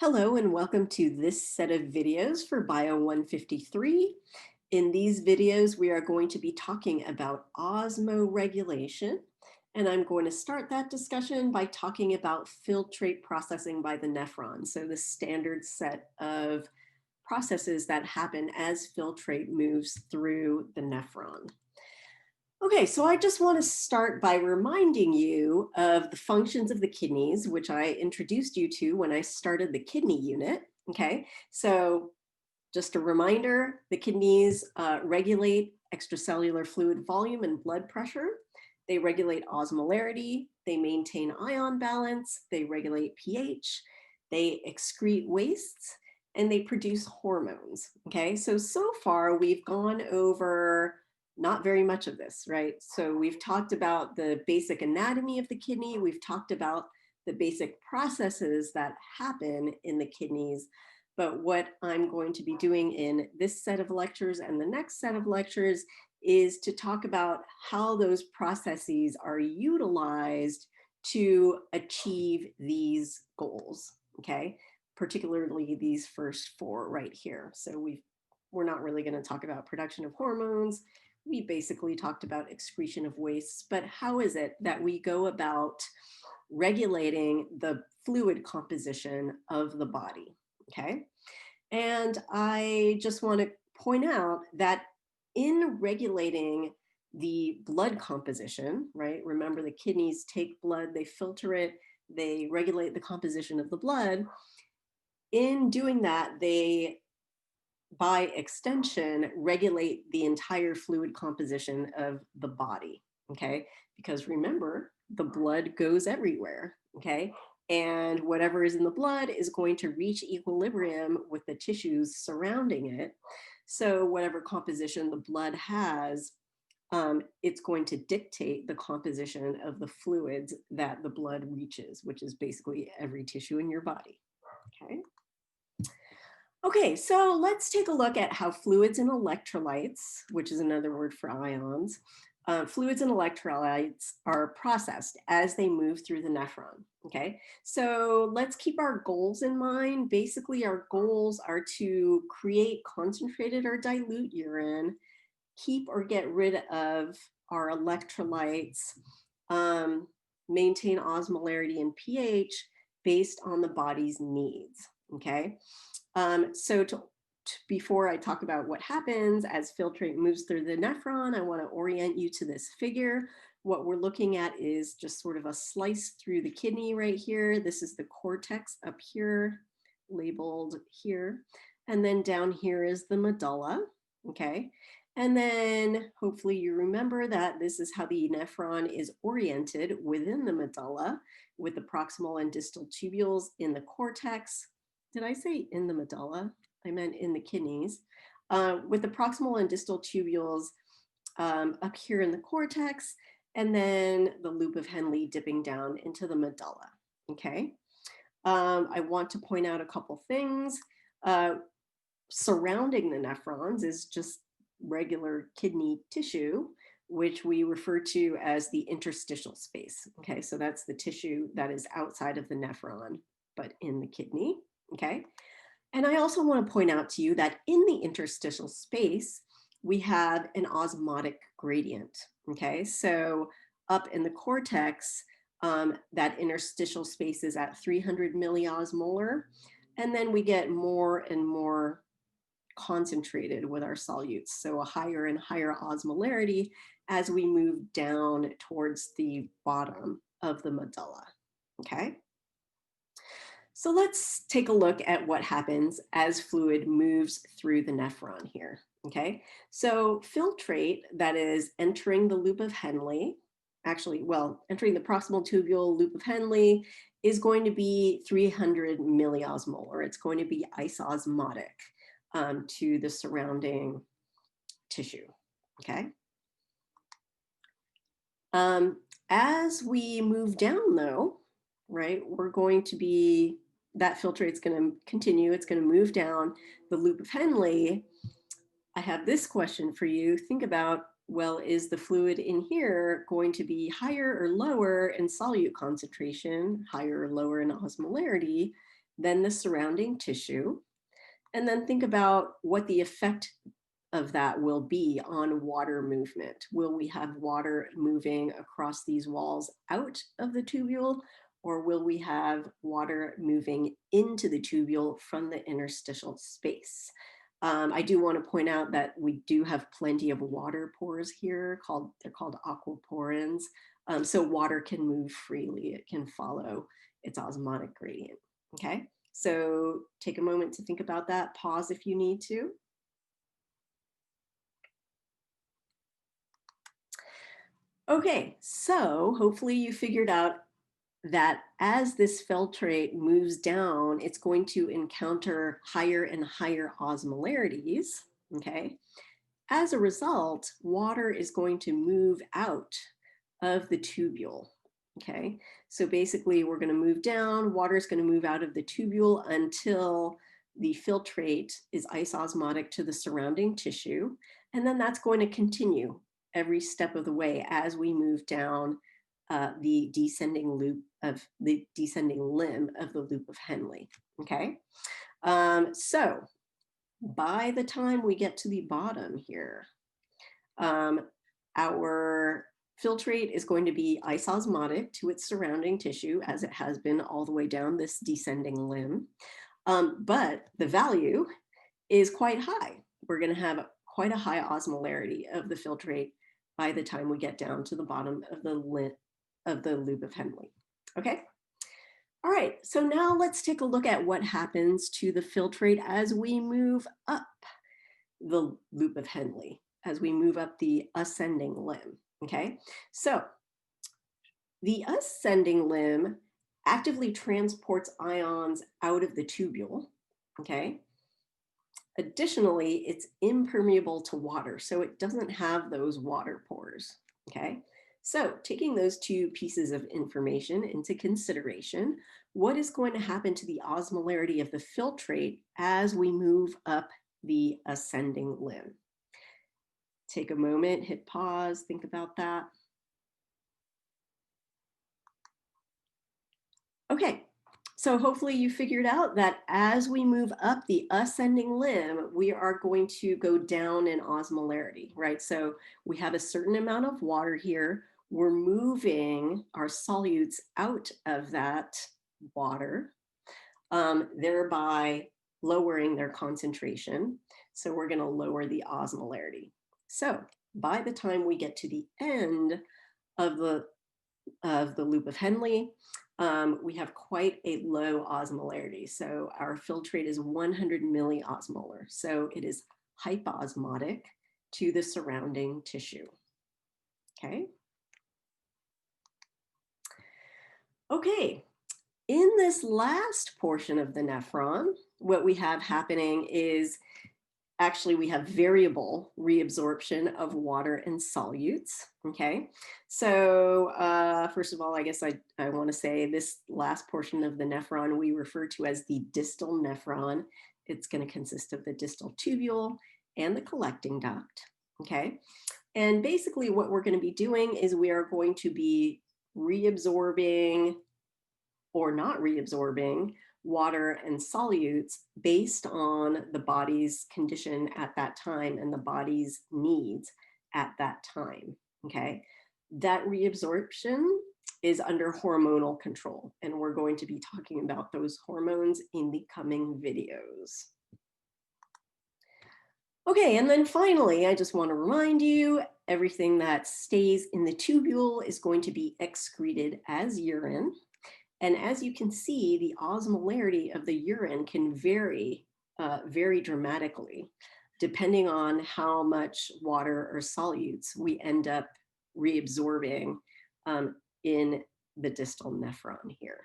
Hello and welcome to this set of videos for Bio 153. In these videos, we are going to be talking about osmoregulation, and I'm going to start that discussion by talking about filtrate processing by the nephron. So the standard set of processes that happen as filtrate moves through the nephron. Okay, so I just want to start by reminding you of the functions of the kidneys, which I introduced you to when I started the kidney unit. Okay, so just a reminder, the kidneys regulate extracellular fluid volume and blood pressure. They regulate osmolarity, they maintain ion balance, they regulate pH, they excrete wastes, and they produce hormones. Okay, so far we've gone over not very much of this, right? So we've talked about the basic anatomy of the kidney, we've talked about the basic processes that happen in the kidneys. But what I'm going to be doing in this set of lectures and the next set of lectures is to talk about how those processes are utilized to achieve these goals, okay? Particularly these first four right here. So we're not really going to talk about production of hormones. We basically talked about excretion of wastes, but how is it that we go about regulating the fluid composition of the body? Okay. And I just want to point out that in regulating the blood composition, right? Remember, the kidneys take blood, they filter it, they regulate the composition of the blood. In doing that, they, by extension, regulate the entire fluid composition of the body. Okay. Because remember, the blood goes everywhere. Okay. And whatever is in the blood is going to reach equilibrium with the tissues surrounding it. So whatever composition the blood has, it's going to dictate the composition of the fluids that the blood reaches, which is basically every tissue in your body. Okay. Okay, so let's take a look at how fluids and electrolytes, which is another word for ions, fluids and electrolytes are processed as they move through the nephron. Okay, so let's keep our goals in mind. Basically, our goals are to create concentrated or dilute urine, keep or get rid of our electrolytes, maintain osmolarity and pH based on the body's needs. Okay, before I talk about what happens as filtrate moves through the nephron, I want to orient you to this figure. What we're looking at is just sort of a slice through the kidney right here. This is the cortex up here, labeled here. And then down here is the medulla, okay? And then hopefully you remember that this is how the nephron is oriented within the medulla, with the proximal and distal tubules in the cortex. Did I say in the medulla? I meant in the kidneys. With the proximal and distal tubules up here in the cortex, and then the loop of Henle dipping down into the medulla. Okay. I want to point out a couple things. Surrounding the nephrons is just regular kidney tissue, which we refer to as the interstitial space. Okay, so that's the tissue that is outside of the nephron, but in the kidney. Okay, and I also want to point out to you that in the interstitial space, we have an osmotic gradient. Okay, so up in the cortex, that interstitial space is at 300 milliosmolar, and then we get more and more concentrated with our solutes, so a higher and higher osmolarity as we move down towards the bottom of the medulla. Okay. So let's take a look at what happens as fluid moves through the nephron here. Okay, so filtrate, that is entering the loop of Henle, entering the proximal tubule loop of Henle, is going to be 300 milliosmolar. It's going to be isosmotic to the surrounding tissue. Okay. As we move down, though, right, we're going to be, that filtrate's going to continue. It's going to move down the loop of Henle. I have this question for you. Think about, well, is the fluid in here going to be higher or lower in solute concentration, higher or lower in osmolarity then the surrounding tissue, and then think about what the effect of that will be on water movement. Will we have water moving across these walls out of the tubule, or will we have water moving into the tubule from the interstitial space? I do want to point out that we do have plenty of water pores here, they're called aquaporins. So water can move freely, it can follow its osmotic gradient, okay? So take a moment to think about that, pause if you need to. Okay, so hopefully you figured out that as this filtrate moves down, it's going to encounter higher and higher osmolarities, okay? As a result, water is going to move out of the tubule, okay? So basically we're gonna move down, water is gonna move out of the tubule until the filtrate is isosmotic to the surrounding tissue. And then that's going to continue every step of the way as we move down the descending limb of the loop of Henle, okay? So by the time we get to the bottom here, our filtrate is going to be isosmotic to its surrounding tissue as it has been all the way down this descending limb. But the value is quite high. We're going to have quite a high osmolarity of the filtrate by the time we get down to the bottom of the loop of Henle. Okay. All right. So now let's take a look at what happens to the filtrate as we move up the loop of Henle, as we move up the ascending limb. Okay. So the ascending limb actively transports ions out of the tubule. Okay. Additionally, it's impermeable to water, so it doesn't have those water pores, okay? So taking those two pieces of information into consideration, what is going to happen to the osmolarity of the filtrate as we move up the ascending limb? Take a moment, hit pause, think about that. Okay. So hopefully you figured out that as we move up the ascending limb, we are going to go down in osmolarity, right? So we have a certain amount of water here. We're moving our solutes out of that water, thereby lowering their concentration. So we're going to lower the osmolarity. So by the time we get to the end of the loop of Henle, we have quite a low osmolarity. So our filtrate is 100 milliosmolar. So it is hyposmotic to the surrounding tissue. Okay. Okay. In this last portion of the nephron, what we have happening is actually we have variable reabsorption of water and solutes, okay? So first of all, I guess I wanna say this last portion of the nephron we refer to as the distal nephron. It's gonna consist of the distal tubule and the collecting duct, okay? And basically what we're gonna be doing is we are going to be reabsorbing or not reabsorbing water and solutes based on the body's condition at that time and the body's needs at that time, okay? That reabsorption is under hormonal control, and we're going to be talking about those hormones in the coming videos. Okay, and then finally, I just want to remind you, everything that stays in the tubule is going to be excreted as urine. And as you can see, the osmolarity of the urine can vary very dramatically, depending on how much water or solutes we end up reabsorbing in the distal nephron here.